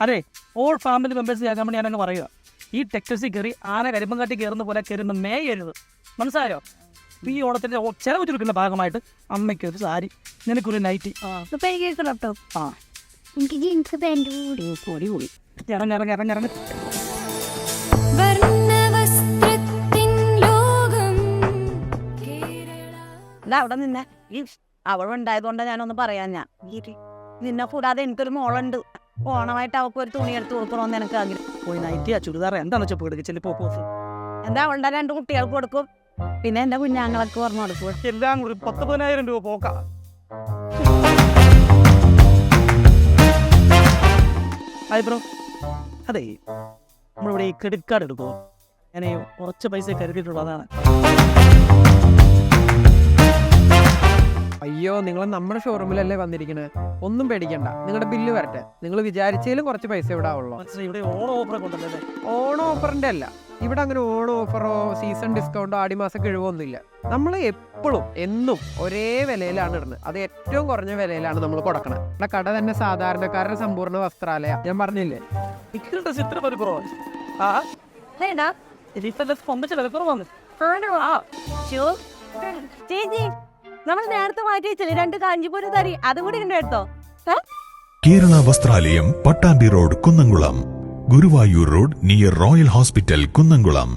അതെ, all family members കേൾക്കാൻ വേണ്ടി ഞാനങ്ങ് പറയുക, ഈ ടെക്സ്റ്റൈൽസിൽ കയറി ആന കരിമ്പങ്കാട്ടി കയറുന്ന പോലെ കയറുന്ന മേയരുത്. മനസ്സിലായോ? ഈ ഓണത്തിൻ്റെ ചിലവ് ചുരുക്കുന്ന ഭാഗമായിട്ട് അമ്മയ്ക്കൊരു സാരി, നിനക്കൊരു നൈറ്റി. ഇറങ്ങി അവിടെ നിന്നെ ഈ അവളുണ്ടായതുകൊണ്ടാ ഞാനൊന്ന് പറയാൻ. ഞാൻ നിന്നെ കൂടാതെ എനിക്കൊരു മോളുണ്ട്. ഓണമായിട്ട് അവൾക്ക് ഒരു തുണി എടുത്ത് കൊടുക്കണമെന്ന് എനിക്ക് ആഗ്രഹം. പോയി നൈറ്റിയാ ചുരിദാർ എന്താണെന്ന് വെച്ചാൽ പോയി ചെല്ലിപ്പോ. എന്താ അവളുടെ 2 കുട്ടികൾക്ക് കൊടുക്കും, പിന്നെ എന്റെ കുഞ്ഞാങ്ങളൊക്കെ ഓർമ്മ കൊടുക്കും. എല്ലാം കൂടി 10,000 രൂപ പോക്കാം. Hi bro. അതെ, നമ്മളിവിടെ ഈ ക്രെഡിറ്റ് കാർഡ് എടുക്കുമോ? ഞാൻ കുറച്ച് പൈസ കരുതിയിട്ടുള്ളതാണ്. അയ്യോ, നിങ്ങൾ നമ്മുടെ ഷോറൂമിലല്ലേ വന്നിരിക്കണേ, ഒന്നും പേടിക്കണ്ട, നിങ്ങളുടെ ബില്ല് വരട്ടെ. നിങ്ങൾ വിചാരിച്ചതിലും കുറച്ച് പൈസ ഇവിടെ ആവുള്ളൂ. ഇവിടെ ഓണം ഓഫറൊക്കെ ഉണ്ടല്ലേ? ഓണം ഓഫറിന്റെ അല്ല, ഇവിടെ അങ്ങനെ ഓണം ഓഫറോ സീസൺ ഡിസ്കൗണ്ടോ ആടിമാസം കിഴിവൊന്നുമില്ല. നമ്മൾ എപ്പോഴും എന്നും ഒരേ വിലയിലാണ് ഇടുന്നത്. അത് ഏറ്റവും കുറഞ്ഞ വിലയിലാണ് നമ്മൾ കൊടുക്കണം. നമ്മുടെ കട തന്നെ സാധാരണക്കാരുടെ സമ്പൂർണ്ണ വസ്ത്രാലയ. ഞാൻ പറഞ്ഞില്ലേ, ചേച്ചി, നമ്മൾ നേരത്തെ മാറ്റി വെച്ചില്ലേ 2 കാഞ്ചിപുരം തരി, അതുകൂടി ഉണ്ട് എടുത്തോ. Kerala Vasthralayam, Pattambi road, Kunnamkulam. Guruvayur road near royal hospital, Kunnamkulam.